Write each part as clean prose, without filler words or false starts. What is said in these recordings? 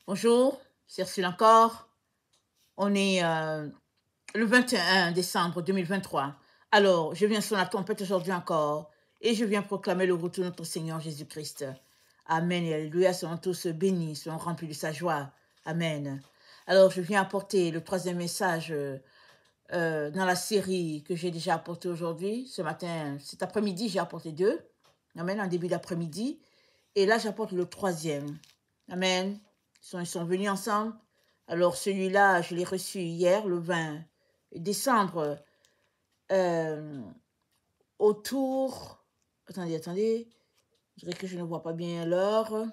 Bonjour, c'est Ursule encore. On est le 21 décembre 2023. Alors, je viens sur la trompette aujourd'hui encore et je viens proclamer le retour de notre Seigneur Jésus-Christ. Amen et alléluia, seront tous bénis, seront remplis de sa joie. Amen. Alors, je viens apporter le troisième message dans la série que j'ai déjà apporté aujourd'hui. Ce matin, cet après-midi, j'ai apporté deux. Amen, en début d'après-midi. Et là, j'apporte le troisième. Amen. Ils sont venus ensemble. Alors, celui-là, je l'ai reçu hier, le 20 décembre, autour... Attendez. Je dirais que je ne vois pas bien l'heure.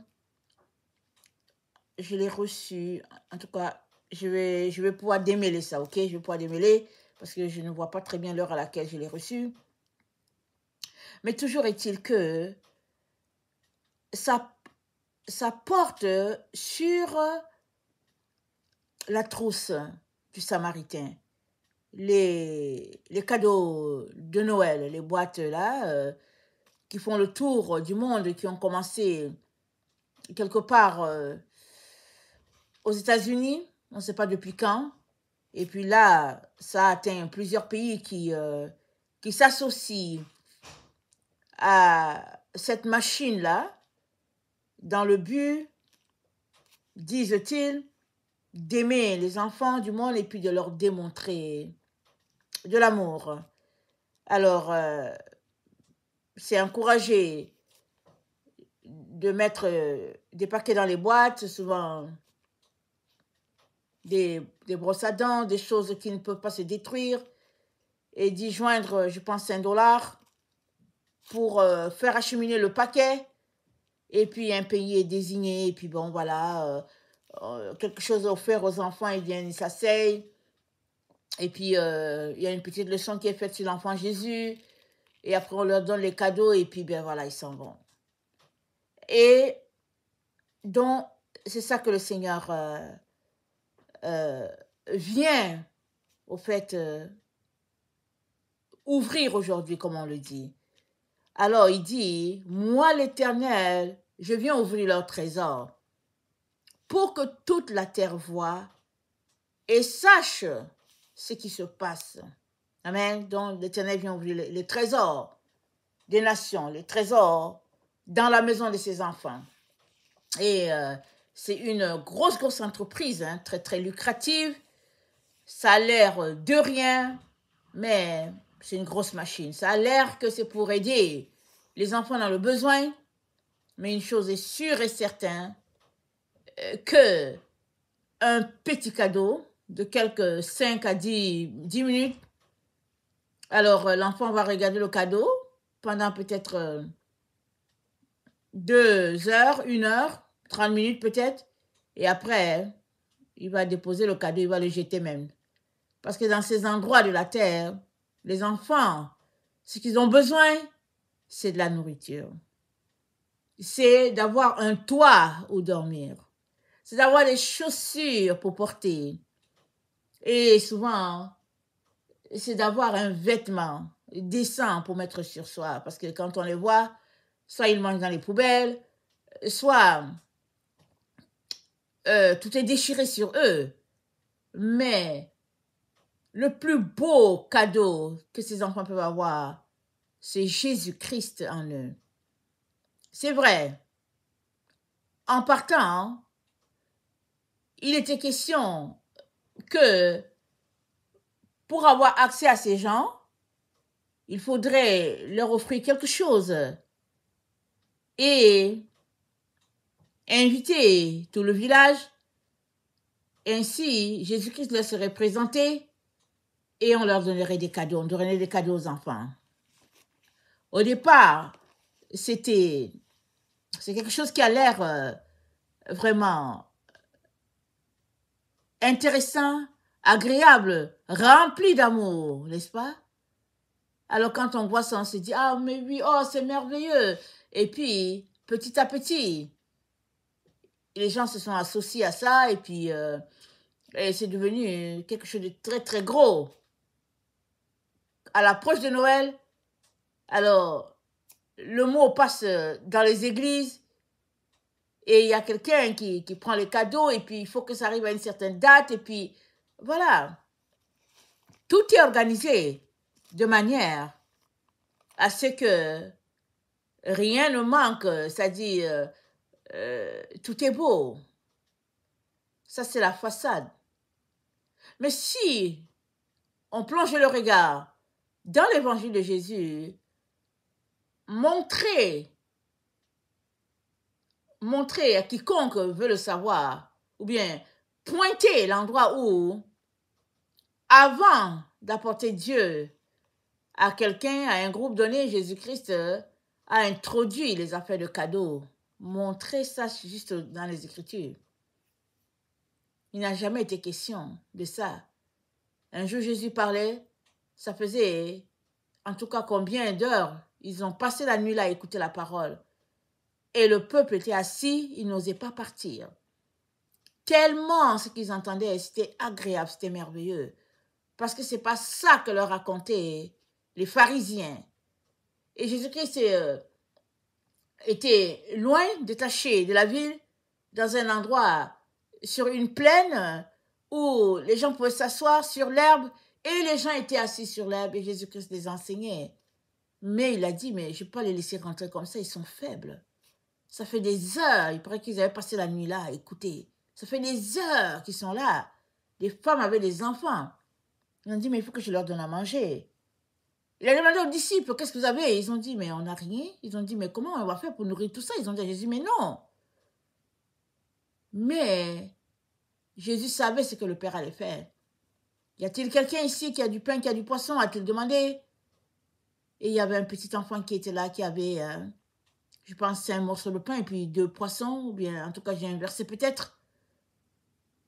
Je l'ai reçu. En tout cas, je vais pouvoir démêler ça, ok? Je vais pouvoir démêler parce que je ne vois pas très bien l'heure à laquelle je l'ai reçu. Mais toujours est-il que ça porte sur la trousse du Samaritain. Les cadeaux de Noël, les boîtes là, qui font le tour du monde, qui ont commencé quelque part aux États-Unis, on ne sait pas depuis quand. Et puis là, ça a atteint plusieurs pays qui s'associent à cette machine-là dans le but, disent-ils, d'aimer les enfants du monde et puis de leur démontrer de l'amour. Alors, c'est encouragé de mettre des paquets dans les boîtes, souvent des brosses à dents, des choses qui ne peuvent pas se détruire, et d'y joindre, je pense, $5 pour faire acheminer le paquet. Et puis, un pays est désigné, et puis bon, voilà, quelque chose offert aux enfants, ils viennent, ils s'asseyent. Et puis, il y a une petite leçon qui est faite sur l'enfant Jésus. Et après, on leur donne les cadeaux, et puis, ben voilà, ils s'en vont. Et donc, c'est ça que le Seigneur vient, au fait, ouvrir aujourd'hui, comme on le dit. Alors, il dit, moi, l'Éternel, je viens ouvrir leur trésor pour que toute la terre voie et sache ce qui se passe. Amen. Donc, l'Éternel vient ouvrir les trésors des nations, les trésors dans la maison de ses enfants. Et c'est une grosse entreprise, hein, très, très lucrative. Ça a l'air de rien, mais c'est une grosse machine. Ça a l'air que c'est pour aider les enfants dans le besoin, mais une chose est sûre et certaine, que un petit cadeau de quelques 5 à 10 minutes, alors l'enfant va regarder le cadeau pendant peut-être 2 heures, 1 heure, 30 minutes peut-être, et après, il va déposer le cadeau, il va le jeter même. Parce que dans ces endroits de la terre, les enfants, ce qu'ils ont besoin, c'est de la nourriture. C'est d'avoir un toit où dormir. C'est d'avoir des chaussures pour porter. Et souvent, c'est d'avoir un vêtement décent pour mettre sur soi. Parce que quand on les voit, soit ils mangent dans les poubelles, soit tout est déchiré sur eux. Mais le plus beau cadeau que ces enfants peuvent avoir, c'est Jésus-Christ en eux. C'est vrai. En partant, il était question que pour avoir accès à ces gens, il faudrait leur offrir quelque chose et inviter tout le village. Ainsi, Jésus-Christ leur serait présenté et on leur donnerait des cadeaux. On donnerait des cadeaux aux enfants. Au départ, c'est quelque chose qui a l'air vraiment intéressant, agréable, rempli d'amour, n'est-ce pas? Alors quand on voit ça, on se dit, ah mais oui, oh c'est merveilleux. Et puis, petit à petit, les gens se sont associés à ça et puis et c'est devenu quelque chose de très très gros. À l'approche de Noël, alors le mot passe dans les églises et il y a quelqu'un qui prend les cadeaux, et puis il faut que ça arrive à une certaine date, et puis voilà. Tout est organisé de manière à ce que rien ne manque, c'est-à-dire tout est beau. Ça, c'est la façade. Mais si on plonge le regard dans l'évangile de Jésus, montrer à quiconque veut le savoir, ou bien pointer l'endroit où, avant d'apporter Dieu à quelqu'un, à un groupe donné, Jésus-Christ a introduit les affaires de cadeaux. Montrer ça juste dans les Écritures. Il n'a jamais été question de ça. Un jour, Jésus parlait, ça faisait, en tout cas, combien d'heures ils ont passé la nuit là à écouter la parole. Et le peuple était assis, ils n'osaient pas partir. Tellement ce qu'ils entendaient, c'était agréable, c'était merveilleux. Parce que c'est pas ça que leur racontaient les pharisiens. Et Jésus-Christ était loin, détaché de la ville, dans un endroit, sur une plaine, où les gens pouvaient s'asseoir sur l'herbe, et les gens étaient assis sur l'herbe, et Jésus-Christ les enseignait. Mais il a dit, mais je ne vais pas les laisser rentrer comme ça, ils sont faibles. Ça fait des heures, il paraît qu'ils avaient passé la nuit là à écouter. Ça fait des heures qu'ils sont là. Des femmes avec des enfants. Ils ont dit, mais il faut que je leur donne à manger. Il a demandé aux disciples, qu'est-ce que vous avez? Ils ont dit, mais on n'a rien. Ils ont dit, mais comment on va faire pour nourrir tout ça? Ils ont dit à Jésus, mais non. Mais Jésus savait ce que le Père allait faire. Y a-t-il quelqu'un ici qui a du pain, qui a du poisson? A-t-il demandé? Et il y avait un petit enfant qui était là, qui avait, je pense, 5 morceaux de pain et puis 2 poissons, ou bien en tout cas j'ai inversé peut-être.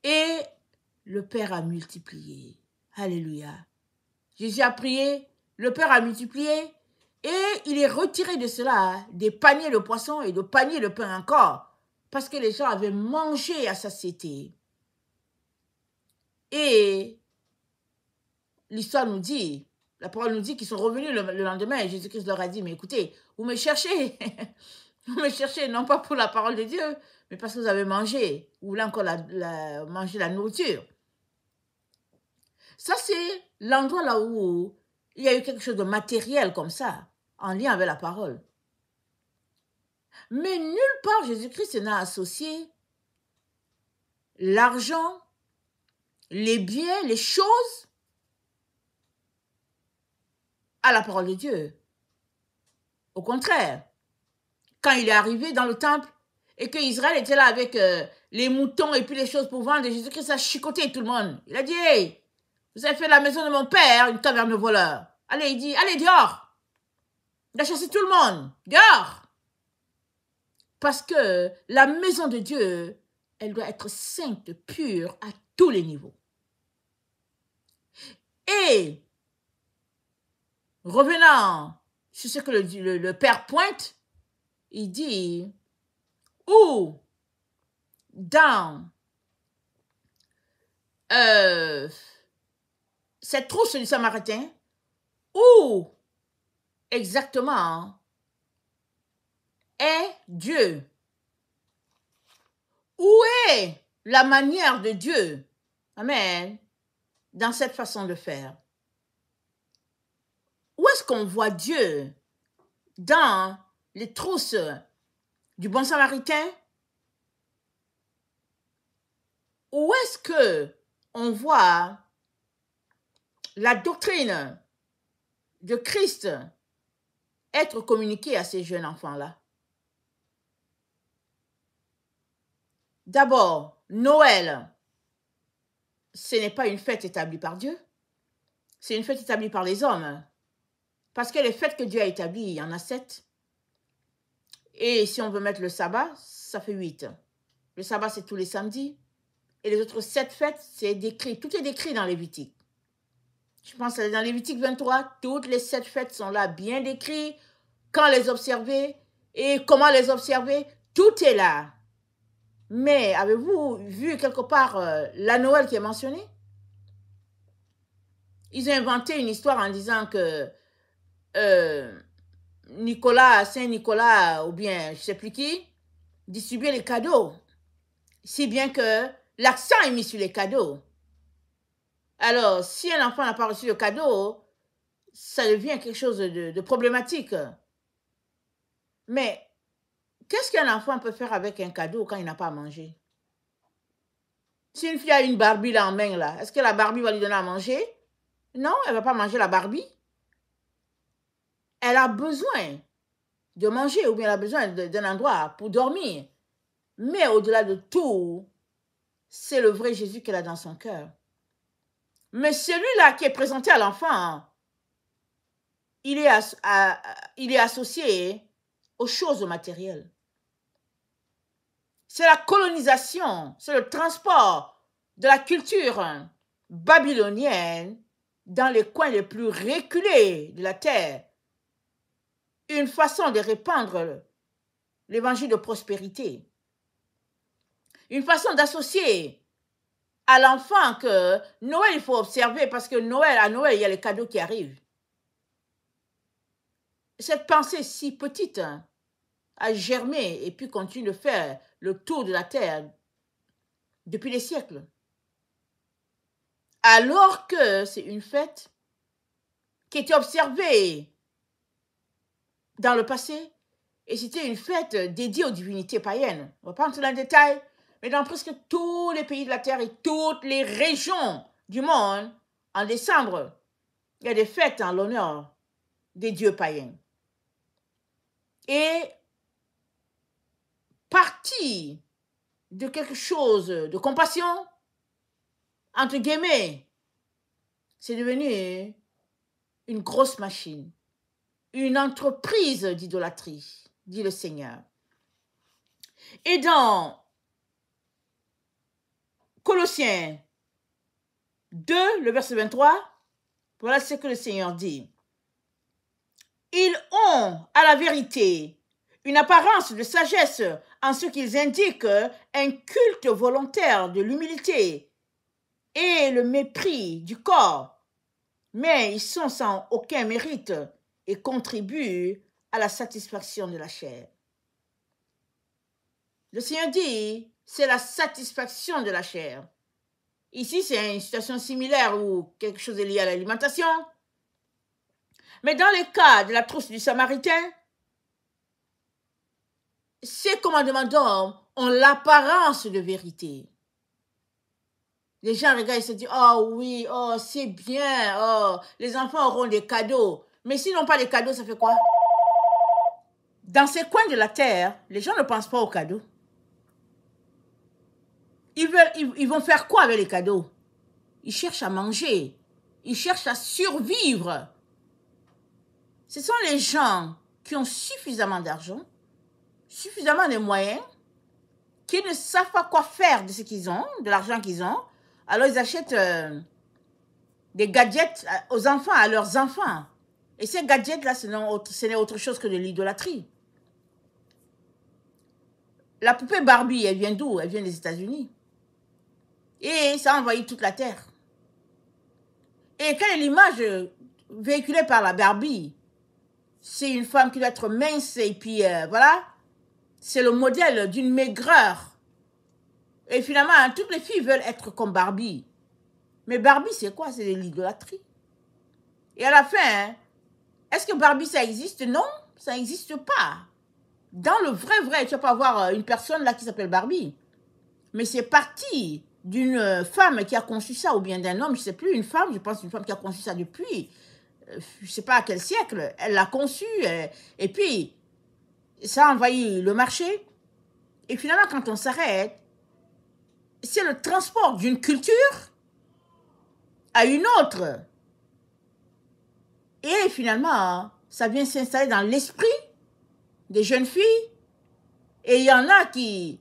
Et le Père a multiplié. Alléluia. Jésus a prié, le Père a multiplié, et il est retiré de cela des paniers de poissons et de paniers de pain encore, parce que les gens avaient mangé à satiété. Et l'histoire nous dit, la parole nous dit qu'ils sont revenus le lendemain, et Jésus-Christ leur a dit, mais écoutez, vous me cherchez, vous me cherchez non pas pour la parole de Dieu, mais parce que vous avez mangé, vous voulez encore manger la nourriture. Ça, c'est l'endroit là où il y a eu quelque chose de matériel comme ça, en lien avec la parole. Mais nulle part Jésus-Christ n'a associé l'argent, les biens, les choses à la parole de Dieu. Au contraire, quand il est arrivé dans le temple et que Israël était là avec les moutons et puis les choses pour vendre, Jésus-Christ a chicoté tout le monde. Il a dit, hey, vous avez fait la maison de mon père une caverne de voleurs. Allez, il dit, allez dehors. Il a chassé tout le monde. Dehors. Parce que la maison de Dieu, elle doit être sainte, pure à tous les niveaux. Et revenant sur ce que le Père pointe, il dit, où dans cette trousse du Samaritain, où exactement est Dieu? Où est la manière de Dieu? Amen. Dans cette façon de faire. Où est-ce qu'on voit Dieu? Dans les trousses du bon Samaritain? Où est-ce que on voit la doctrine de Christ être communiquée à ces jeunes enfants-là? D'abord, Noël, ce n'est pas une fête établie par Dieu, c'est une fête établie par les hommes. Parce que les fêtes que Dieu a établies, il y en a 7. Et si on veut mettre le sabbat, ça fait 8. Le sabbat, c'est tous les samedis. Et les autres 7 fêtes, c'est décrit. Tout est décrit dans Lévitique. Je pense que dans Lévitique 23, toutes les 7 fêtes sont là, bien décrites, quand les observer et comment les observer. Tout est là. Mais avez-vous vu quelque part la Noël qui est mentionnée? Ils ont inventé une histoire en disant que Nicolas, Saint-Nicolas, ou bien je ne sais plus qui, distribuer les cadeaux, si bien que l'accent est mis sur les cadeaux. Alors, si un enfant n'a pas reçu de cadeau, ça devient quelque chose de problématique. Mais qu'est-ce qu'un enfant peut faire avec un cadeau quand il n'a pas à manger? Si une fille a une Barbie là en main, là, est-ce que la Barbie va lui donner à manger? Non, elle ne va pas manger la Barbie. Elle a besoin de manger ou bien elle a besoin d'un endroit pour dormir. Mais au-delà de tout, c'est le vrai Jésus qu'elle a dans son cœur. Mais celui-là qui est présenté à l'enfant, il est associé aux choses matérielles. C'est la colonisation, c'est le transport de la culture babylonienne dans les coins les plus reculés de la terre. Une façon de répandre l'évangile de prospérité. Une façon d'associer à l'enfant que Noël, il faut observer parce que à Noël, il y a les cadeaux qui arrivent. Cette pensée si petite a germé et puis continue de faire le tour de la terre depuis des siècles. Alors que c'est une fête qui était observée dans le passé et c'était une fête dédiée aux divinités païennes. On ne va pas entrer dans le détail, mais dans presque tous les pays de la terre et toutes les régions du monde, en décembre, il y a des fêtes en l'honneur des dieux païens. Et partie de quelque chose de compassion, entre guillemets, c'est devenu une grosse machine, une entreprise d'idolâtrie, dit le Seigneur. Et dans Colossiens 2, le verset 23, voilà ce que le Seigneur dit. Ils ont, à la vérité, une apparence de sagesse en ce qu'ils indiquent un culte volontaire de l'humilité et le mépris du corps, mais ils sont sans aucun mérite et contribuent à la satisfaction de la chair. Le Seigneur dit, c'est la satisfaction de la chair. Ici, c'est une situation similaire où quelque chose est lié à l'alimentation. Mais dans le cas de la trousse du Samaritain, ces commandements d'homme ont l'apparence de vérité. Les gens regardent et se disent, oh oui, oh c'est bien, oh les enfants auront des cadeaux. Mais s'ils n'ont pas de cadeaux, ça fait quoi? Dans ces coins de la terre, les gens ne pensent pas aux cadeaux. Ils vont faire quoi avec les cadeaux? Ils cherchent à manger. Ils cherchent à survivre. Ce sont les gens qui ont suffisamment d'argent, suffisamment de moyens, qui ne savent pas quoi faire de ce qu'ils ont, de l'argent qu'ils ont. Alors ils achètent des gadgets aux enfants, à leurs enfants. Et ces gadgets-là, ce n'est autre chose que de l'idolâtrie. La poupée Barbie, elle vient d'où? Elle vient des États-Unis. Et ça a envahi toute la terre. Et quelle est l'image véhiculée par la Barbie? C'est une femme qui doit être mince et puis voilà. C'est le modèle d'une maigreur. Et finalement, toutes les filles veulent être comme Barbie. Mais Barbie, c'est quoi? C'est de l'idolâtrie. Et à la fin, est-ce que Barbie, ça existe? Non, ça n'existe pas. Dans le vrai, tu vas pas avoir une personne là qui s'appelle Barbie. Mais c'est parti d'une femme qui a conçu ça, ou bien d'un homme, je ne sais plus, une femme, je pense une femme qui a conçu ça depuis, je ne sais pas à quel siècle, elle l'a conçu, et puis ça a envahi le marché. Et finalement, quand on s'arrête, c'est le transport d'une culture à une autre. Et finalement, ça vient s'installer dans l'esprit des jeunes filles. Et il y en a qui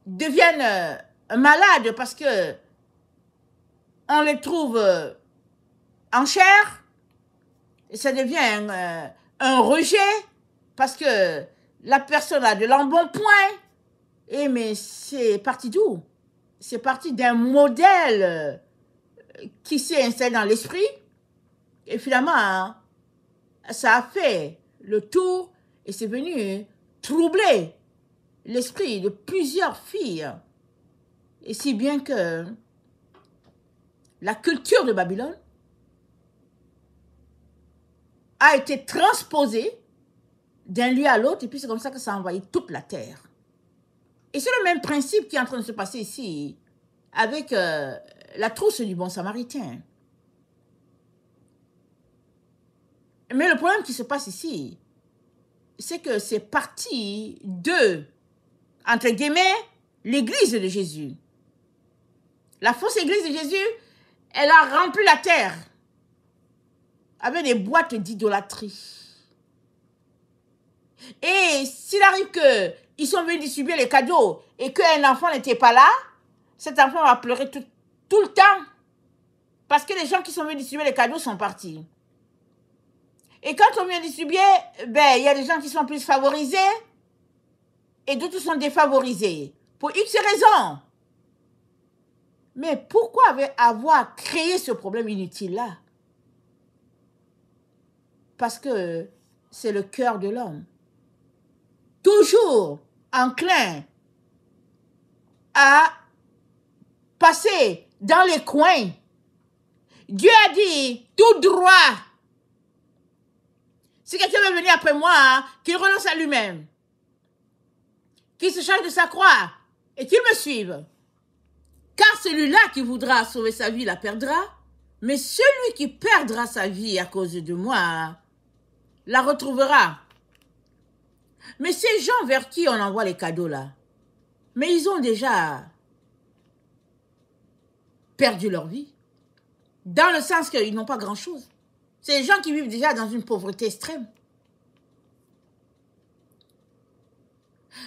deviennent malades parce que on les trouve en chair. Et ça devient un rejet parce que la personne a de l'embonpoint. Et mais c'est parti d'où? C'est parti d'un modèle qui s'est installé dans l'esprit. Et finalement, ça a fait le tour et c'est venu troubler l'esprit de plusieurs filles. Et si bien que la culture de Babylone a été transposée d'un lieu à l'autre, et puis c'est comme ça que ça a envahi toute la terre. Et c'est le même principe qui est en train de se passer ici, avec la trousse du bon samaritain. Mais le problème qui se passe ici, c'est que c'est parti de, entre guillemets, l'église de Jésus. La fausse église de Jésus, elle a rempli la terre avec des boîtes d'idolâtrie. Et s'il arrive qu'ils sont venus distribuer les cadeaux et qu'un enfant n'était pas là, cet enfant va pleurer tout le temps. Parce que les gens qui sont venus distribuer les cadeaux sont partis. Et quand on vient distribuer, il y a des gens qui sont plus favorisés et d'autres sont défavorisés. Pour X raisons. Mais pourquoi avoir créé ce problème inutile-là? Parce que c'est le cœur de l'homme. Toujours enclin à passer dans les coins. Dieu a dit tout droit. Si quelqu'un veut venir après moi, qu'il renonce à lui-même, qu'il se charge de sa croix et qu'il me suive. Car celui-là qui voudra sauver sa vie la perdra, mais celui qui perdra sa vie à cause de moi la retrouvera. Mais ces gens vers qui on envoie les cadeaux là, mais ils ont déjà perdu leur vie. Dans le sens qu'ils n'ont pas grand-chose. C'est des gens qui vivent déjà dans une pauvreté extrême.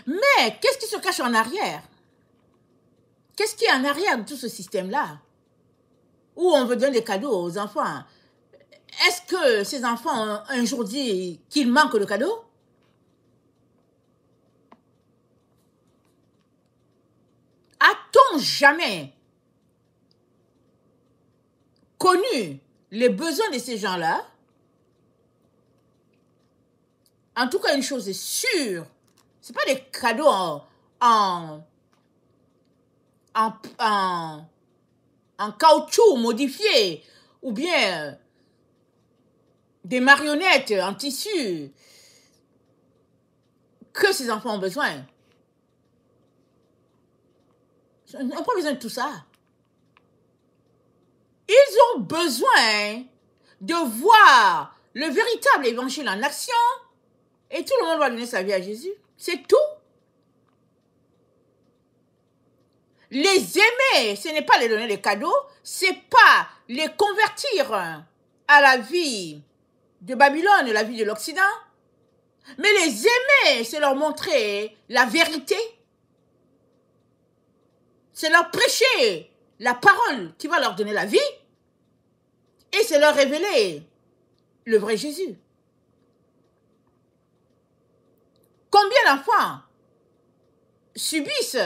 Mais qu'est-ce qui se cache en arrière? Qu'est-ce qui est en arrière de tout ce système-là? Où on veut donner des cadeaux aux enfants. Est-ce que ces enfants ont un jour dit qu'il manque de cadeaux? A-t-on jamais connu les besoins de ces gens-là? En tout cas, une chose est sûre, ce n'est pas des cadeaux en caoutchouc modifié ou bien des marionnettes en tissu que ces enfants ont besoin. Ils n'ont pas besoin de tout ça. Ils ont besoin de voir le véritable évangile en action et tout le monde va donner sa vie à Jésus. C'est tout. Les aimer, ce n'est pas les donner des cadeaux, c'est pas les convertir à la vie de Babylone, la vie de l'Occident. Mais les aimer, c'est leur montrer la vérité. C'est leur prêcher la parole qui va leur donner la vie. Et c'est leur révéler le vrai Jésus. Combien d'enfants subissent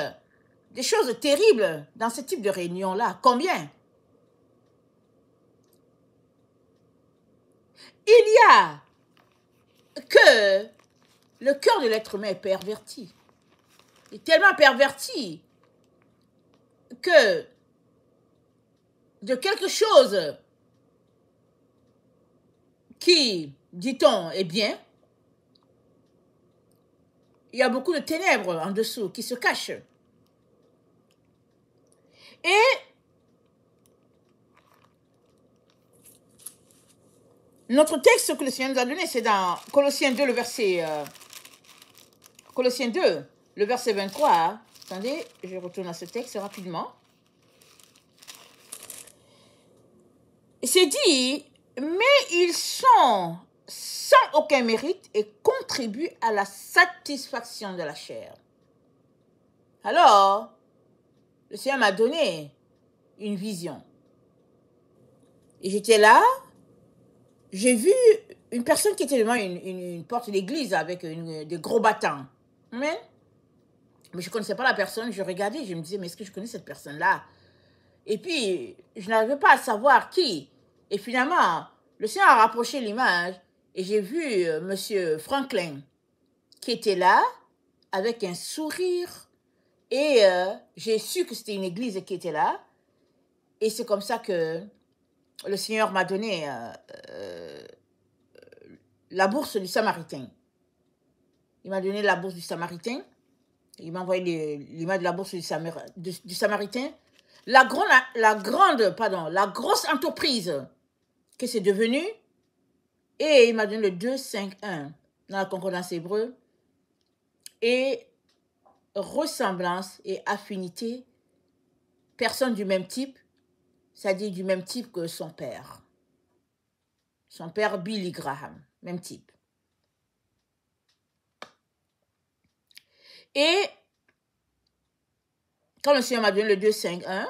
des choses terribles dans ce type de réunion-là? Combien? Il y a que le cœur de l'être humain est perverti. Il est tellement perverti que de quelque chose qui, dit-on, est bien, il y a beaucoup de ténèbres en dessous qui se cachent. Et notre texte que le Seigneur nous a donné, c'est dans Colossiens 2, le verset Colossiens 2, le verset 23. Attendez, je retourne à ce texte rapidement. C'est dit, mais ils sont sans aucun mérite et contribuent à la satisfaction de la chair. Alors, le Seigneur m'a donné une vision. Et j'étais là, j'ai vu une personne qui était devant une porte d'église avec des gros battants. Mais je ne connaissais pas la personne, je regardais, je me disais, mais est-ce que je connais cette personne-là? Et puis, je n'arrivais pas à savoir qui. Et finalement, le Seigneur a rapproché l'image et j'ai vu M. Franklin qui était là avec un sourire. Et j'ai su que c'était une église qui était là. Et c'est comme ça que le Seigneur m'a donné la bourse du Samaritain. Il m'a donné la bourse du Samaritain. Il m'a envoyé l'image de la bourse du Samaritain. La grosse entreprise que c'est devenu. Et il m'a donné le 251 dans la concordance hébreu. Et ressemblance et affinité, personne du même type, c'est-à-dire du même type que son père. Son père Billy Graham, même type. Et quand le Seigneur m'a donné le 251,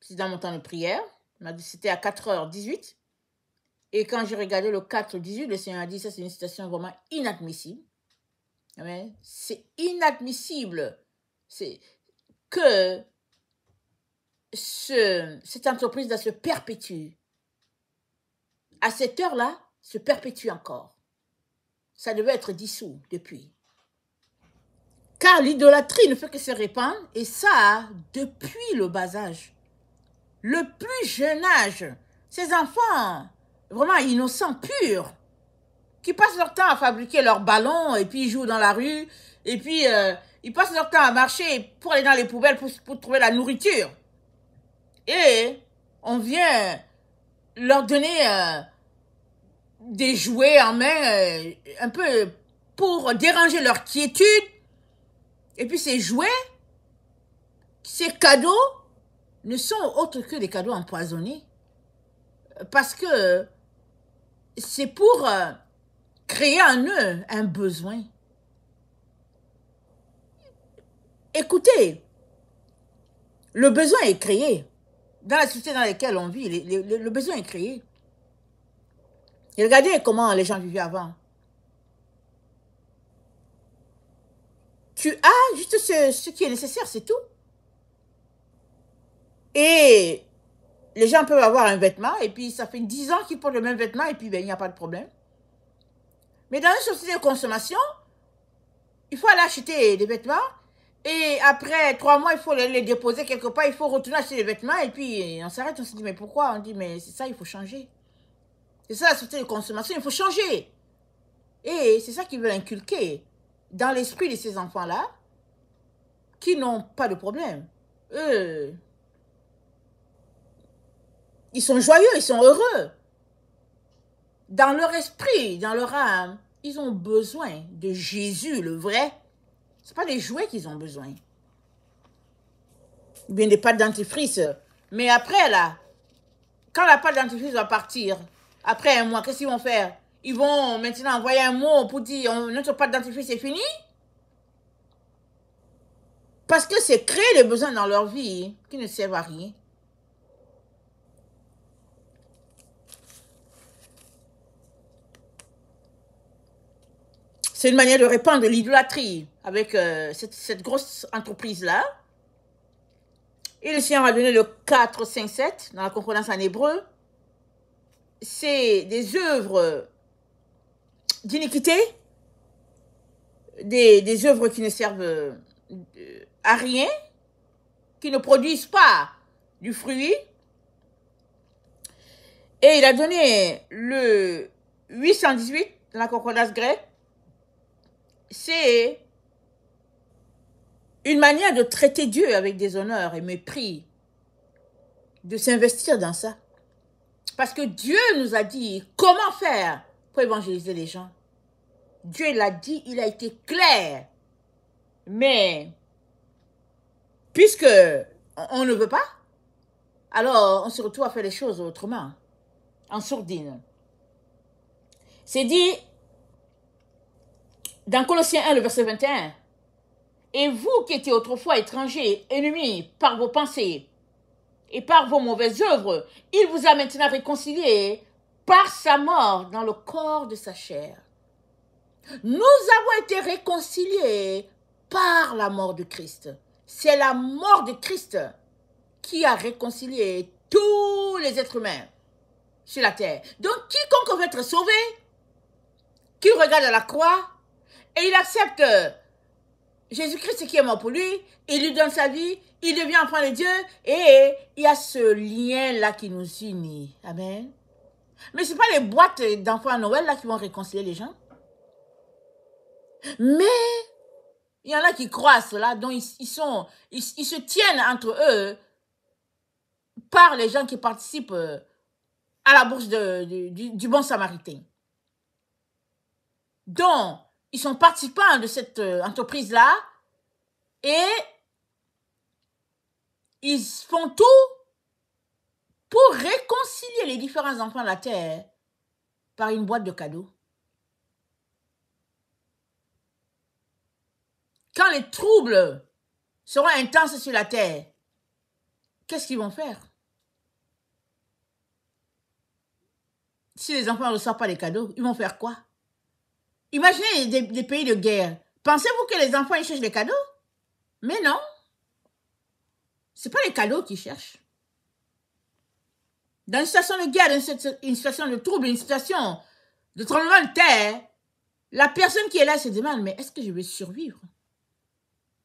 c'est dans mon temps de prière, il m'a dit c'était à 4h18. Et quand j'ai regardé le 4h18, le Seigneur a dit ça c'est une situation vraiment inadmissible. C'est inadmissible que cette entreprise se perpétue. À cette heure-là, se perpétue encore. Ça devait être dissous depuis. Car l'idolâtrie ne fait que se répandre, et ça depuis le bas âge. Le plus jeune âge. Ces enfants, vraiment innocents, purs, qui passent leur temps à fabriquer leurs ballons, et puis ils jouent dans la rue, et puis ils passent leur temps à marcher pour aller dans les poubelles pour trouver la nourriture. Et on vient leur donner des jouets en main, un peu pour déranger leur quiétude. Et puis ces jouets, ces cadeaux, ne sont autres que des cadeaux empoisonnés. Parce que c'est pour créer en eux un besoin. Écoutez, le besoin est créé. Dans la société dans laquelle on vit, le besoin est créé. Et regardez comment les gens vivaient avant. Tu as juste ce qui est nécessaire, c'est tout. Et les gens peuvent avoir un vêtement, et puis ça fait 10 ans qu'ils portent le même vêtement, et puis ben, il n'y a pas de problème. Mais dans une société de consommation, il faut aller acheter des vêtements, et après 3 mois, il faut les déposer quelque part, il faut retourner acheter des vêtements, et puis on s'arrête, on se dit, mais pourquoi? On dit, mais c'est ça, il faut changer. C'est ça la société de consommation, il faut changer. Et c'est ça qu'ils veulent inculquer dans l'esprit de ces enfants-là, qui n'ont pas de problème. Eux, ils sont joyeux, ils sont heureux. Dans leur esprit, dans leur âme, ils ont besoin de Jésus, le vrai. Ce n'est pas des jouets qu'ils ont besoin. Ou bien des pâtes dentifrice. Mais après, là, quand la pâte dentifrice va partir, après un mois, qu'est-ce qu'ils vont faire? Ils vont maintenant envoyer un mot pour dire notre pâte dentifrice est finie. Parce que c'est créer des besoins dans leur vie qui ne servent à rien. C'est une manière de répandre l'idolâtrie avec cette grosse entreprise-là. Et le Seigneur a donné le 4-5-7 dans la concordance en hébreu. C'est des œuvres d'iniquité, des œuvres qui ne servent à rien, qui ne produisent pas du fruit. Et il a donné le 818 dans la concordance grecque. C'est une manière de traiter Dieu avec déshonneur et mépris, de s'investir dans ça. Parce que Dieu nous a dit comment faire pour évangéliser les gens. Dieu l'a dit, il a été clair. Mais, puisque on ne veut pas, alors on se retrouve à faire les choses autrement, en sourdine. C'est dit dans Colossiens 1, le verset 21, « Et vous qui étiez autrefois étrangers, ennemis par vos pensées et par vos mauvaises œuvres, il vous a maintenant réconciliés par sa mort dans le corps de sa chair. Nous avons été réconciliés par la mort de Christ. C'est la mort de Christ qui a réconcilié tous les êtres humains sur la terre. Donc, quiconque veut être sauvé, qui regarde à la croix, et il accepte Jésus-Christ qui est mort pour lui, il lui donne sa vie, il devient enfant de Dieu et il y a ce lien-là qui nous unit. Amen. Mais ce n'est pas les boîtes d'enfants à Noël là qui vont réconcilier les gens. Mais il y en a qui croient à cela, donc ils se tiennent entre eux par les gens qui participent à la bourse du bon samaritain. Donc, ils sont participants de cette entreprise-là et ils font tout pour réconcilier les différents enfants de la terre par une boîte de cadeaux. Quand les troubles seront intenses sur la terre, qu'est-ce qu'ils vont faire? Si les enfants ne reçoivent pas les cadeaux, ils vont faire quoi? Imaginez des pays de guerre. Pensez-vous que les enfants ils cherchent les cadeaux? Mais non. Ce n'est pas les cadeaux qu'ils cherchent. Dans une situation de guerre, dans une situation de trouble, une situation de tremblement de terre, la personne qui est là se demande, mais est-ce que je vais survivre?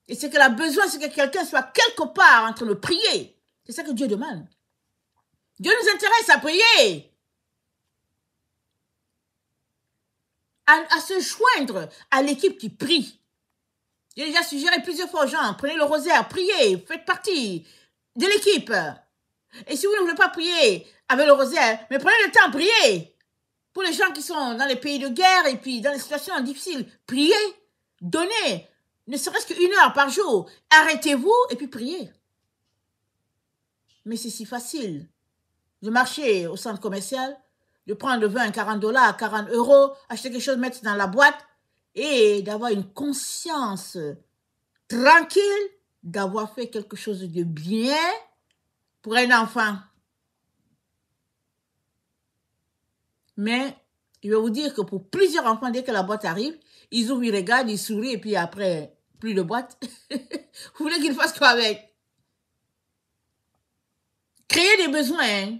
Et ce qu'elle a besoin, c'est que quelqu'un soit quelque part en train de prier. C'est ça que Dieu demande. Dieu nous intéresse à prier. À se joindre à l'équipe qui prie. J'ai déjà suggéré plusieurs fois aux gens, prenez le rosaire, priez, faites partie de l'équipe. Et si vous ne voulez pas prier avec le rosaire, mais prenez le temps, priez. Pour les gens qui sont dans les pays de guerre et puis dans les situations difficiles, priez, donnez, ne serait-ce qu'une heure par jour. Arrêtez-vous et puis priez. Mais c'est si facile de marcher au centre commercial, de prendre 20, 40 $, 40 €, acheter quelque chose, mettre dans la boîte et d'avoir une conscience tranquille d'avoir fait quelque chose de bien pour un enfant. Mais je vais vous dire que pour plusieurs enfants, dès que la boîte arrive, ils ouvrent, ils regardent, ils sourient et puis après, plus de boîte. Vous voulez qu'ils fassent quoi avec? Créer des besoins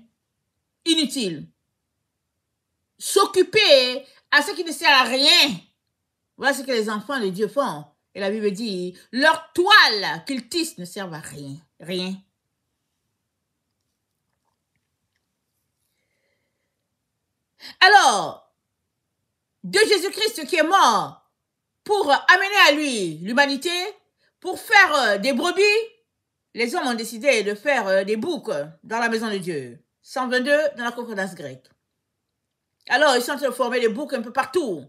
inutiles. S'occuper à ce qui ne sert à rien. Voilà ce que les enfants de Dieu font. Et la Bible dit, leur toile qu'ils tissent ne servent à rien. Rien. Alors, de Jésus-Christ qui est mort pour amener à lui l'humanité, pour faire des brebis, les hommes ont décidé de faire des boucs dans la maison de Dieu. 122 dans la concordance grecque. Alors, ils sont en train de former des boucs un peu partout.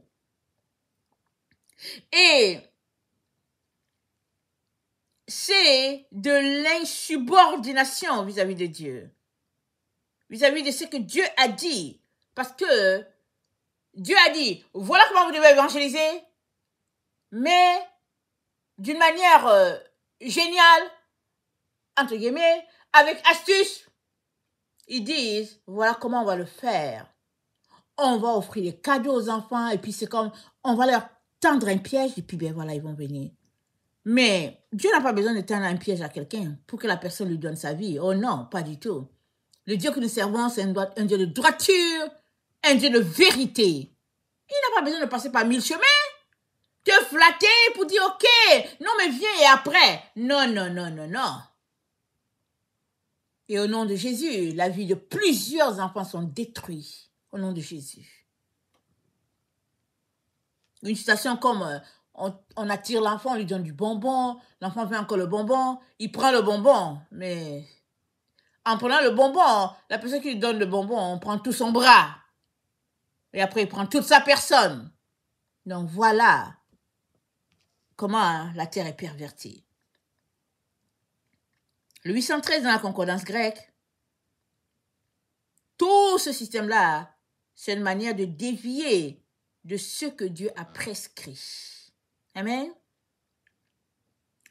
Et c'est de l'insubordination vis-à-vis de Dieu. Vis-à-vis de ce que Dieu a dit. Parce que Dieu a dit, voilà comment vous devez évangéliser, mais d'une manière géniale, entre guillemets, avec astuce. Ils disent, voilà comment on va le faire. On va offrir des cadeaux aux enfants, et puis c'est comme, on va leur tendre un piège, et puis ben voilà, ils vont venir. Mais Dieu n'a pas besoin de tendre un piège à quelqu'un pour que la personne lui donne sa vie. Oh non, pas du tout. Le Dieu que nous servons, c'est un Dieu de droiture, un Dieu de vérité. Il n'a pas besoin de passer par 1000 chemins, te flatter pour dire, ok, non mais viens et après. Non, non, non, non, non. Et au nom de Jésus, la vie de plusieurs enfants sont détruits. Au nom de Jésus. Une situation comme on attire l'enfant, on lui donne du bonbon, l'enfant fait encore le bonbon, il prend le bonbon, mais en prenant le bonbon, la personne qui lui donne le bonbon, on prend tout son bras. Et après, il prend toute sa personne. Donc voilà comment la terre est pervertie. Le 813 dans la concordance grecque, tout ce système-là, c'est une manière de dévier de ce que Dieu a prescrit. Amen.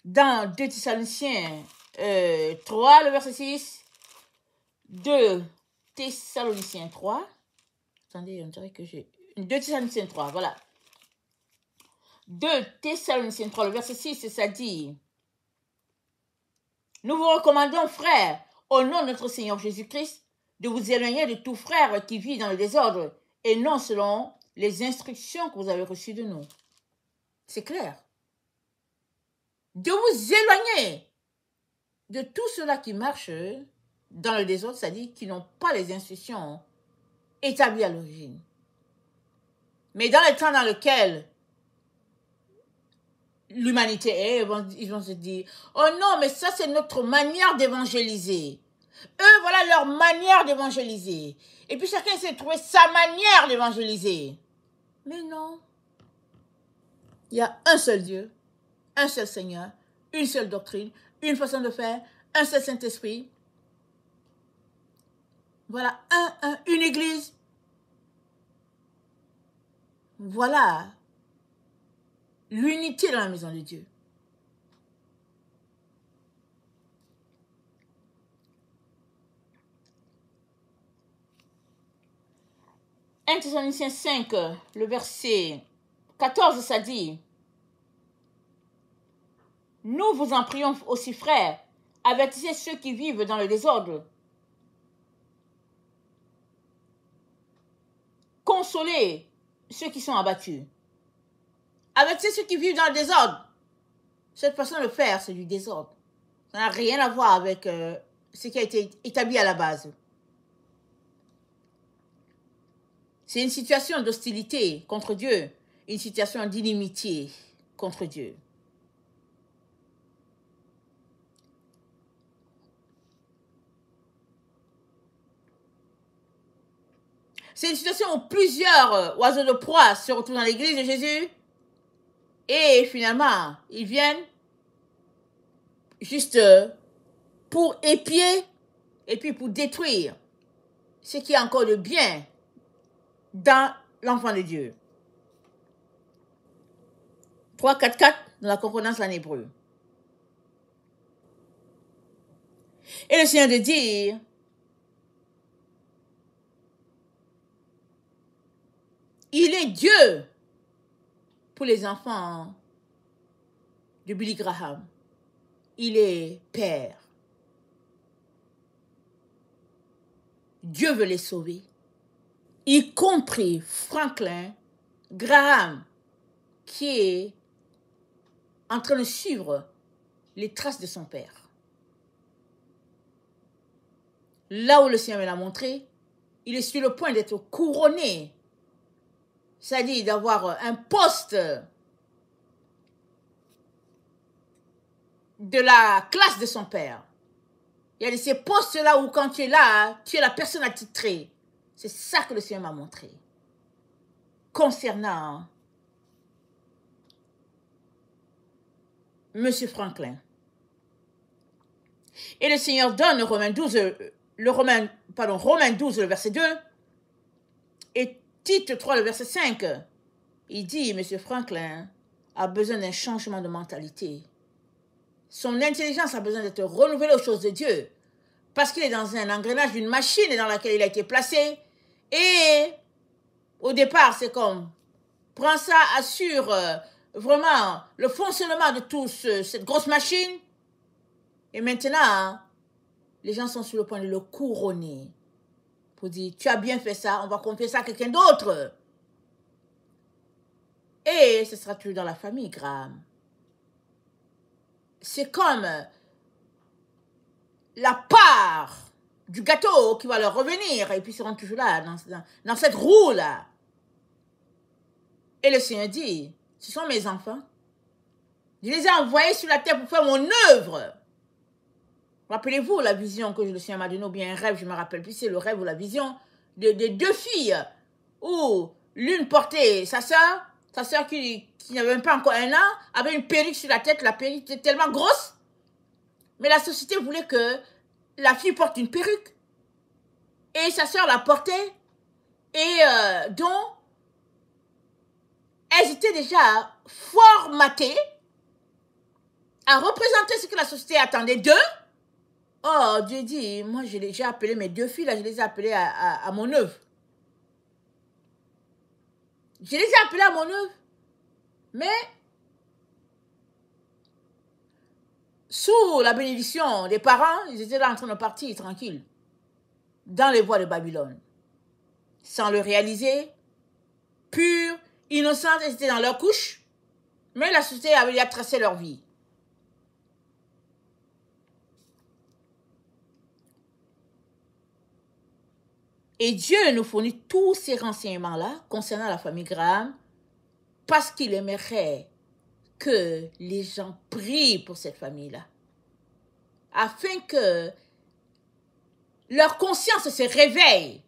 Dans 2 Thessaloniciens 3, le verset 6, 2 Thessaloniciens 3, attendez, on dirait que j'ai... 2 Thessaloniciens 3, voilà. 2 Thessaloniciens 3, le verset 6, ça dit, nous vous recommandons, frères, au nom de notre Seigneur Jésus-Christ, de vous éloigner de tout frère qui vit dans le désordre et non selon les instructions que vous avez reçues de nous. C'est clair. de vous éloigner de tout cela qui marche dans le désordre, c'est-à-dire qui n'ont pas les instructions établies à l'origine. Mais dans le temps dans lequel l'humanité est, ils vont se dire, oh non, mais ça c'est notre manière d'évangéliser. Eux, voilà leur manière d'évangéliser. Et puis chacun essaie de trouver sa manière d'évangéliser. Mais non. Il y a un seul Dieu, un seul Seigneur, une seule doctrine, une façon de faire, un seul Saint-Esprit. Voilà, une église. Voilà l'unité dans la maison de Dieu. « 1 Thessaloniciens 5, le verset 14, ça dit, « Nous vous en prions aussi, frères, avertissez ceux qui vivent dans le désordre. Consolez ceux qui sont abattus. » Avertissez ceux qui vivent dans le désordre. Cette façon de faire, c'est du désordre. Ça n'a rien à voir avec ce qui a été établi à la base. C'est une situation d'hostilité contre Dieu, une situation d'inimitié contre Dieu. C'est une situation où plusieurs oiseaux de proie se retrouvent dans l'église de Jésus et finalement, ils viennent juste pour épier et puis pour détruire ce qui est encore de bien dans l'enfant de Dieu. 3-4-4 dans la concordance en hébreu. Et le Seigneur de dire, il est Dieu pour les enfants de Billy Graham. Il est Père. Dieu veut les sauver, y compris Franklin Graham, qui est en train de suivre les traces de son père. Là où le Seigneur me l'a montré, il est sur le point d'être couronné, c'est-à-dire d'avoir un poste de la classe de son père. Il y a ces postes-là où quand tu es là, tu es la personne attitrée. C'est ça que le Seigneur m'a montré. Concernant M. Franklin. Et le Seigneur donne Romains 12, le verset 2, et Tite 3, le verset 5. Il dit, M. Franklin a besoin d'un changement de mentalité. Son intelligence a besoin d'être renouvelée aux choses de Dieu. Parce qu'il est dans un engrenage d'une machine dans laquelle il a été placé. Et au départ, c'est comme, prends ça, assure vraiment le fonctionnement de toute cette grosse machine. Et maintenant, les gens sont sur le point de le couronner. Pour dire, tu as bien fait ça, on va confier ça à quelqu'un d'autre. Et ce sera toujours dans la famille, Graham. C'est comme la part du gâteau qui va leur revenir. Et puis ils seront toujours là, dans cette roue-là. Et le Seigneur dit, ce sont mes enfants. Je les ai envoyés sur la terre pour faire mon œuvre. Rappelez-vous la vision que le Seigneur m'a donnée, ou bien un rêve, je ne me rappelle plus, c'est le rêve ou la vision de deux filles, où l'une portait sa sœur qui n'avait même pas encore 1 an, avait une perruque sur la tête, la perruque était tellement grosse, mais la société voulait que la fille porte une perruque, et sa sœur la portait, et donc, elles étaient déjà formatées à représenter ce que la société attendait d'eux. Oh, Dieu dit, moi j'ai appelé mes 2 filles, là, je les ai appelées à mon œuvre. Je les ai appelées à mon œuvre. Mais, sous la bénédiction des parents, ils étaient là en train de partir tranquilles, dans les voies de Babylone. Sans le réaliser, pures, innocentes, elles étaient dans leur couche, mais la société avait déjà tracé leur vie. Et Dieu nous fournit tous ces renseignements-là concernant la famille Graham parce qu'il aimerait que les gens prient pour cette famille-là, afin que leur conscience se réveille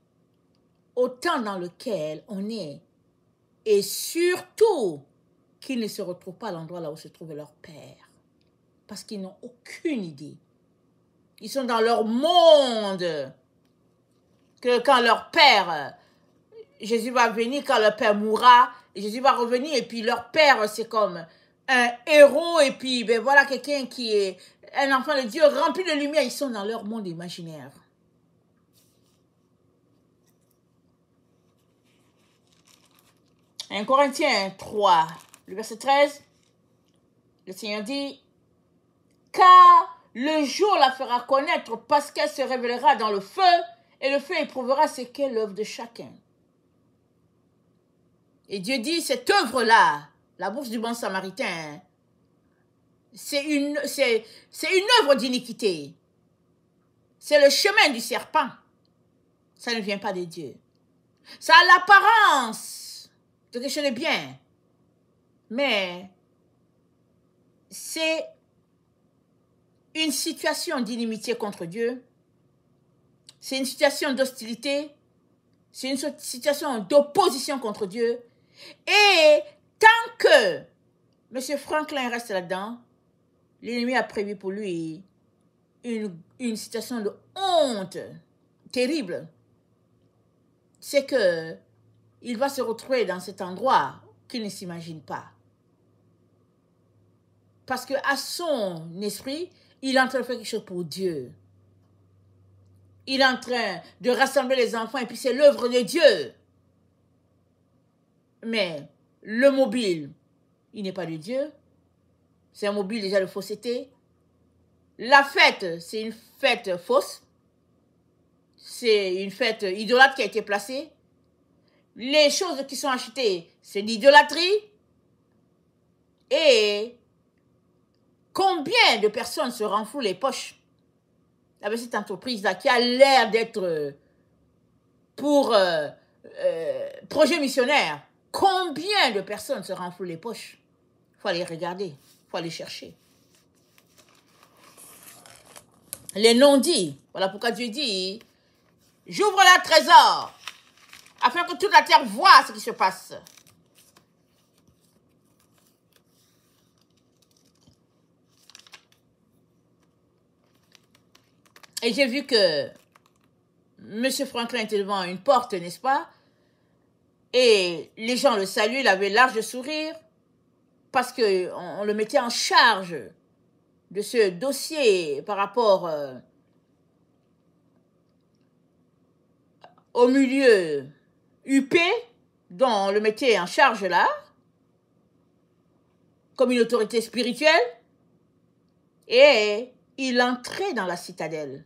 au temps dans lequel on est, et surtout qu'ils ne se retrouvent pas à l'endroit là où se trouve leur père, parce qu'ils n'ont aucune idée. Ils sont dans leur monde, que quand leur père, Jésus va venir, quand leur père mourra, Jésus va revenir, et puis leur père, c'est comme un héros, et puis ben voilà quelqu'un qui est un enfant de Dieu rempli de lumière. Ils sont dans leur monde imaginaire. Un Corinthiens 3, le verset 13, le Seigneur dit, « Car le jour la fera connaître parce qu'elle se révélera dans le feu, et le feu éprouvera ce qu'est l'œuvre de chacun. » Et Dieu dit, cette œuvre-là, la bourse du bon samaritain, c'est une œuvre d'iniquité. C'est le chemin du serpent. Ça ne vient pas de Dieu. Ça a l'apparence de quelque chose de bien. Mais c'est une situation d'inimitié contre Dieu. C'est une situation d'hostilité. C'est une situation d'opposition contre Dieu. Et tant que M. Franklin reste là-dedans, l'ennemi a prévu pour lui une situation de honte terrible. C'est que il va se retrouver dans cet endroit qu'il ne s'imagine pas. Parce qu'à son esprit, il est en train de faire quelque chose pour Dieu. Il est en train de rassembler les enfants et puis c'est l'œuvre de Dieu. Mais le mobile, il n'est pas de Dieu. C'est un mobile déjà de fausseté. La fête, c'est une fête fausse. C'est une fête idolâtre qui a été placée. Les choses qui sont achetées, c'est l'idolâtrie. Et combien de personnes se renflouent les poches avec cette entreprise-là qui a l'air d'être pour projet missionnaire? Combien de personnes se renflouent les poches? Il faut aller regarder, il faut aller chercher. Les non-dits, voilà pourquoi Dieu dit, j'ouvre le trésor, afin que toute la terre voie ce qui se passe. Et j'ai vu que M. Franklin était devant une porte, n'est-ce pas? Et les gens le saluaient, il avait large sourire, parce qu'on le mettait en charge de ce dossier par rapport au milieu UP, dont on le mettait en charge là, comme une autorité spirituelle, et il entrait dans la citadelle.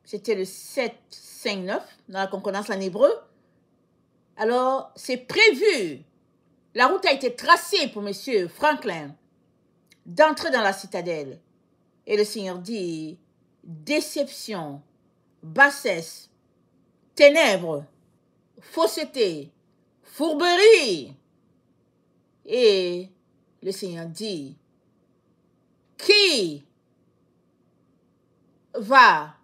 C'était le 759 dans la concordance en hébreu. Alors, c'est prévu. La route a été tracée pour M. Franklin d'entrer dans la citadelle. Et le Seigneur dit, déception, bassesse, ténèbres, fausseté, fourberie. Et le Seigneur dit, qui va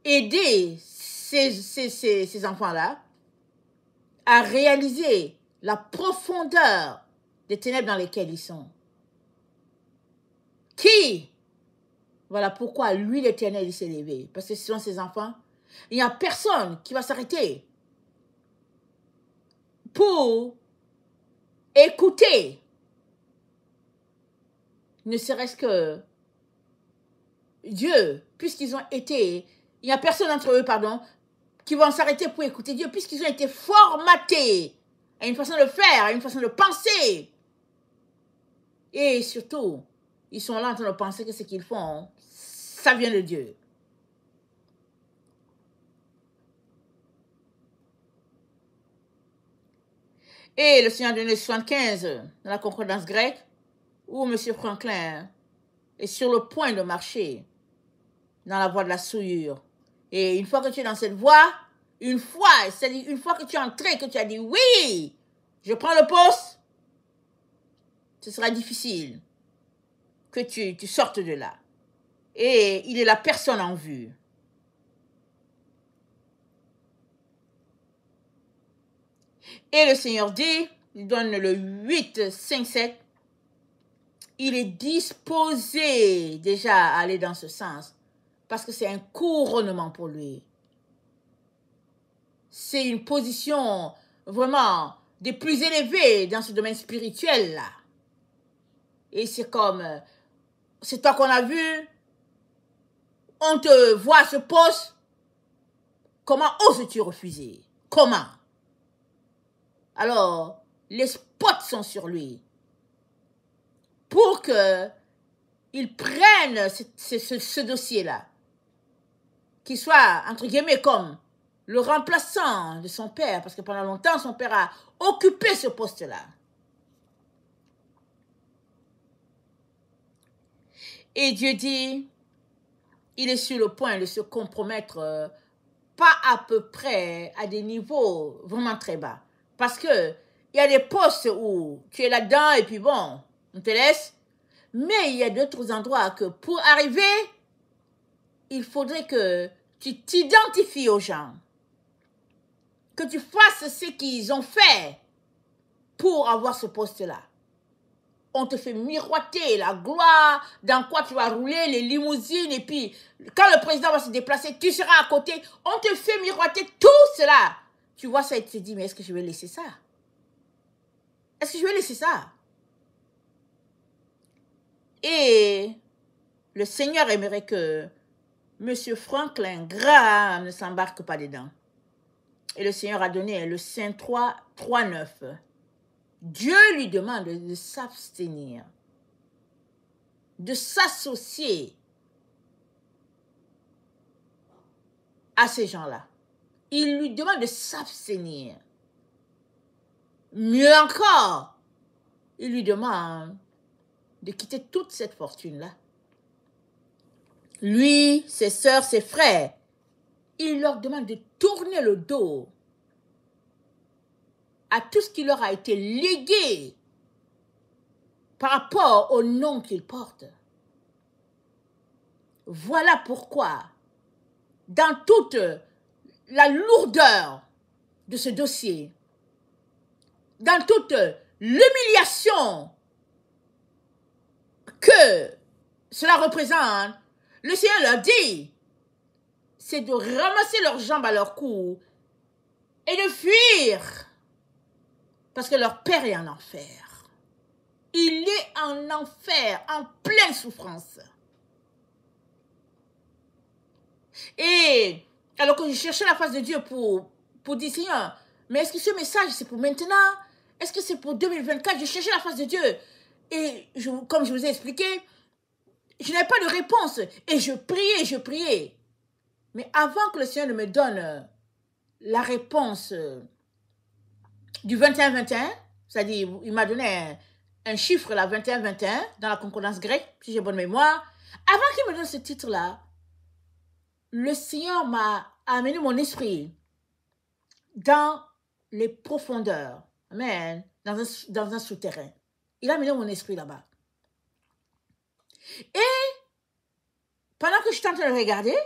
aider ces enfants-là à réaliser la profondeur des ténèbres dans lesquelles ils sont? Qui? Voilà pourquoi lui, l'Éternel, il s'est levé. Parce que ce sont ses enfants. Il n'y a personne qui va s'arrêter pour écouter. Ne serait-ce que Dieu, puisqu'ils ont été... Il n'y a personne d'entre eux, pardon, qui vont s'arrêter pour écouter Dieu, puisqu'ils ont été formatés à une façon de faire, à une façon de penser. Et surtout, ils sont là en train de penser que ce qu'ils font, ça vient de Dieu. Et le Seigneur a donné 75 dans la concordance grecque, où M. Franklin est sur le point de marcher dans la voie de la souillure. Et une fois que tu es dans cette voie, Une fois, c'est-à-dire une fois que tu es entré, que tu as dit oui, je prends le poste, ce sera difficile que tu sortes de là. Et il est la personne en vue. Et le Seigneur dit, il donne le 8, 5, 7, il est disposé déjà à aller dans ce sens. Parce que c'est un couronnement pour lui. C'est une position vraiment des plus élevées dans ce domaine spirituel-là. Et c'est comme, c'est toi qu'on a vu, on te voit à ce poste, comment oses-tu refuser? Comment? Alors, les spots sont sur lui pour qu'il prenne ce dossier-là, qu'il soit, entre guillemets, comme le remplaçant de son père, parce que pendant longtemps, son père a occupé ce poste-là. Et Dieu dit, il est sur le point de se compromettre, pas à peu près à des niveaux vraiment très bas. Parce que il y a des postes où tu es là-dedans et puis bon, on te laisse. Mais il y a d'autres endroits que pour arriver, il faudrait que tu t'identifies aux gens. Que tu fasses ce qu'ils ont fait pour avoir ce poste-là. On te fait miroiter la gloire, dans quoi tu vas rouler, les limousines, et puis quand le président va se déplacer, tu seras à côté. On te fait miroiter tout cela. Tu vois ça et tu te dis, mais est-ce que je vais laisser ça? Est-ce que je vais laisser ça? Et le Seigneur aimerait que M. Franklin Graham ne s'embarque pas dedans. Et le Seigneur a donné le Saint 3, 3, 9. Dieu lui demande de s'abstenir, de s'associer à ces gens-là. Il lui demande de s'abstenir. Mieux encore, il lui demande de quitter toute cette fortune-là. Lui, ses sœurs, ses frères, il leur demande de tourner le dos à tout ce qui leur a été légué par rapport au nom qu'ils portent. Voilà pourquoi, dans toute la lourdeur de ce dossier, dans toute l'humiliation que cela représente, le Seigneur leur dit, c'est de ramasser leurs jambes à leur cou et de fuir, parce que leur père est en enfer. Il est en enfer, en pleine souffrance. Et alors que je cherchais la face de Dieu pour dire, Seigneur, mais est-ce que ce message c'est pour maintenant? Est-ce que c'est pour 2024? Je cherchais la face de Dieu. Et comme je vous ai expliqué, je n'avais pas de réponse. Et je priais. Mais avant que le Seigneur ne me donne la réponse du 21-21, c'est-à-dire il m'a donné un chiffre là, 21-21, dans la concordance grecque, si j'ai bonne mémoire. Avant qu'il me donne ce titre-là, le Seigneur m'a amené mon esprit dans les profondeurs, amen, dans un souterrain. Il a amené mon esprit là-bas. Et pendant que je suis en train de regarder,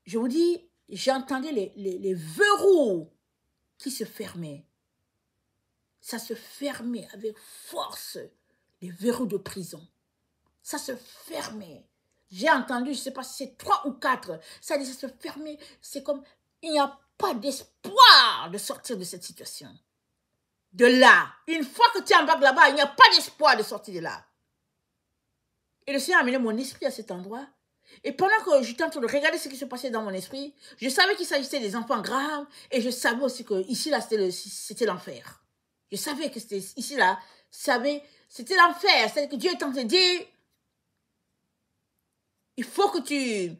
je vous dis, j'entendais les verrous qui se fermaient. Ça se fermait avec force, les verrous de prison. Ça se fermait. J'ai entendu, je ne sais pas si c'est 3 ou 4, ça se fermait. C'est comme, il n'y a pas d'espoir de sortir de cette situation. De là, une fois que tu embarques là-bas, il n'y a pas d'espoir de sortir de là. Et le Seigneur a amené mon esprit à cet endroit. Et pendant que j'étais en train de regarder ce qui se passait dans mon esprit, je savais qu'il s'agissait des enfants graves et je savais aussi que ici, là, c'était l'enfer. Je savais que c'était ici, là, c'était l'enfer. C'est-à-dire que Dieu est en train de dire, il faut que tu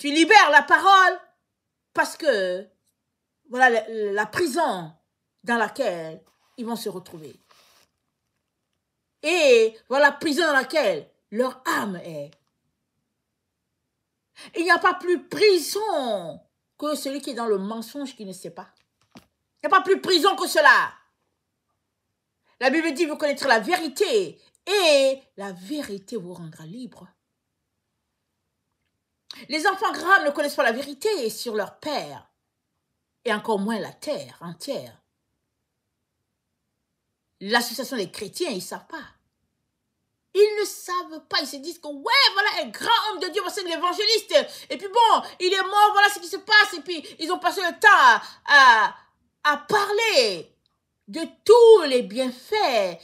libères la parole parce que voilà la prison dans laquelle ils vont se retrouver. Et voilà la prison dans laquelle leur âme est. Il n'y a pas plus prison que celui qui est dans le mensonge qui ne sait pas. Il n'y a pas plus prison que cela. La Bible dit, vous connaîtrez la vérité et la vérité vous rendra libre. Les enfants grands ne connaissent pas la vérité sur leur père et encore moins la terre entière. L'association des chrétiens, ils ne savent pas. Ils ne savent pas, ils se disent que ouais, voilà un grand homme de Dieu, c'est l'évangéliste. Et puis bon, il est mort, voilà ce qui se passe. Et puis ils ont passé le temps à parler de tous les bienfaits,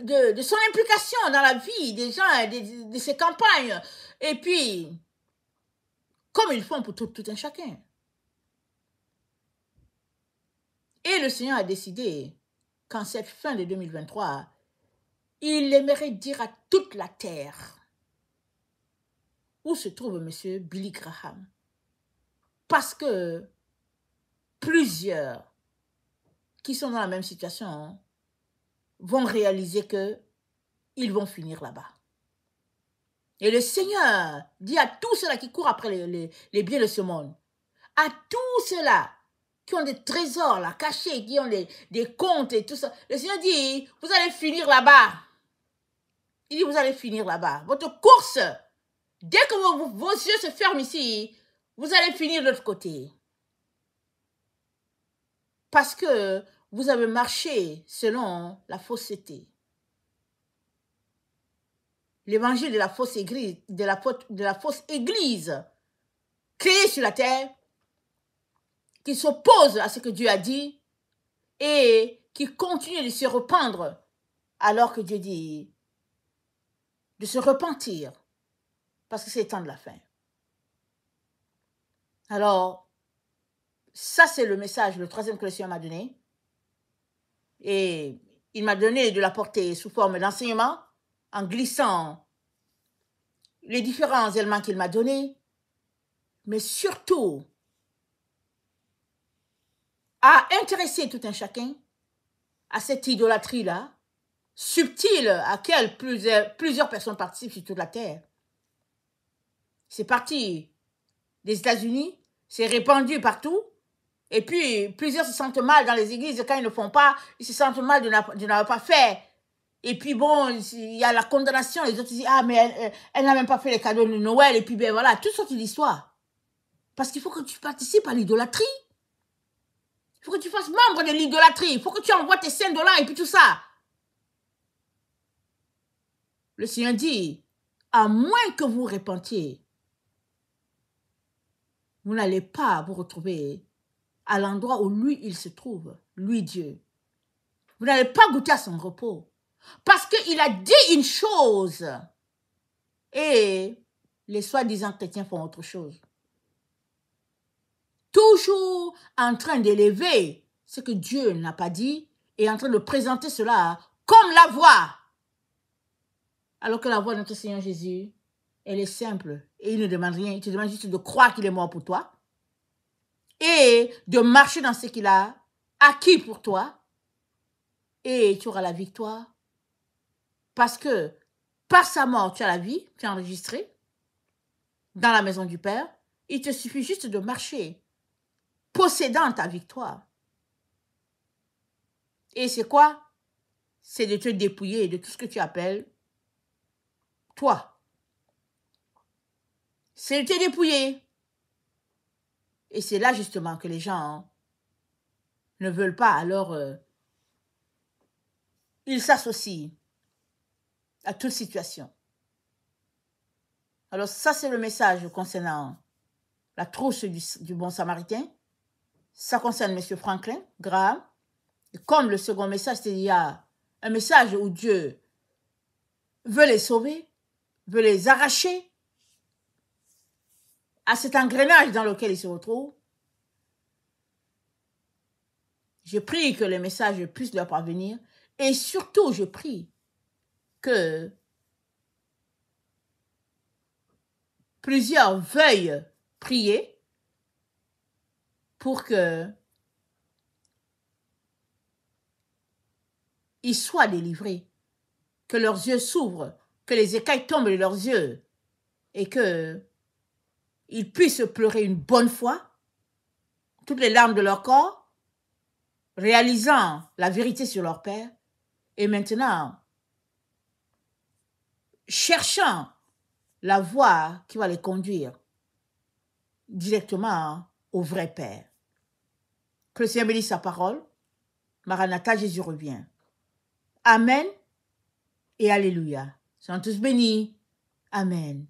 de son implication dans la vie des gens, de ses campagnes. Et puis, comme ils font pour tout un chacun. Et le Seigneur a décidé qu'en cette fin de 2023, il aimerait dire à toute la terre où se trouve M. Billy Graham. Parce que plusieurs qui sont dans la même situation vont réaliser qu'ils vont finir là-bas. Et le Seigneur dit à tous ceux-là qui courent après les biens de ce monde, à tous ceux-là qui ont des trésors là, cachés, qui ont des comptes et tout ça, le Seigneur dit, vous allez finir là-bas. Il dit, vous allez finir là-bas. Votre course, dès que vos yeux se ferment ici, vous allez finir de l'autre côté. Parce que vous avez marché selon la fausseté. L'évangile de la fausse église, de la fausse église créée sur la terre, qui s'oppose à ce que Dieu a dit et qui continue de se rependre alors que Dieu dit de se repentir parce que c'est le temps de la fin. Alors, ça c'est le message, le troisième que le Seigneur m'a donné. Et il m'a donné de la porter sous forme d'enseignement en glissant les différents éléments qu'il m'a donnés, mais surtout à intéresser tout un chacun à cette idolâtrie-là, subtile, à laquelle plusieurs personnes participent sur toute la terre. C'est parti des États-Unis, c'est répandu partout, et puis plusieurs se sentent mal dans les églises quand ils ne font pas, ils se sentent mal de n'avoir pas fait. Et puis bon, il y a la condamnation, les autres disent, ah mais elle n'a même pas fait les cadeaux de Noël, et puis ben voilà, toutes sortes d'histoires. Parce qu'il faut que tu participes à l'idolâtrie. Il faut que tu fasses membre de l'idolâtrie. Il faut que tu envoies tes $5 et puis tout ça. Le Seigneur dit, à moins que vous repentiez, vous n'allez pas vous retrouver à l'endroit où lui, il se trouve, lui, Dieu. Vous n'allez pas goûter à son repos. Parce qu'il a dit une chose et les soi-disant chrétiens font autre chose. Toujours en train d'élever ce que Dieu n'a pas dit et en train de présenter cela comme la voie. Alors que la voie de notre Seigneur Jésus, elle est simple et il ne demande rien. Il te demande juste de croire qu'il est mort pour toi et de marcher dans ce qu'il a acquis pour toi et tu auras la victoire. Parce que par sa mort, tu as la vie, tu es enregistré dans la maison du Père. Il te suffit juste de marcher, possédant ta victoire. Et c'est quoi? C'est de te dépouiller de tout ce que tu appelles toi. C'est de te dépouiller. Et c'est là justement que les gens ne veulent pas. Alors, ils s'associent à toute situation. Alors ça, c'est le message concernant la trousse du bon samaritain. Ça concerne M. Franklin Graham. Et comme le second message, c'est il y a un message où Dieu veut les sauver, veut les arracher à cet engrenage dans lequel ils se retrouvent. Je prie que les messages puissent leur parvenir et surtout, je prie que plusieurs veuillent prier pour que ils soient délivrés, que leurs yeux s'ouvrent, que les écailles tombent de leurs yeux et que ils puissent pleurer une bonne fois toutes les larmes de leur corps, réalisant la vérité sur leur Père, et maintenant, cherchant la voie qui va les conduire directement au vrai Père. Que le Seigneur bénisse sa parole. Maranatha, Jésus revient. Amen et Alléluia. Soyons tous bénis. Amen.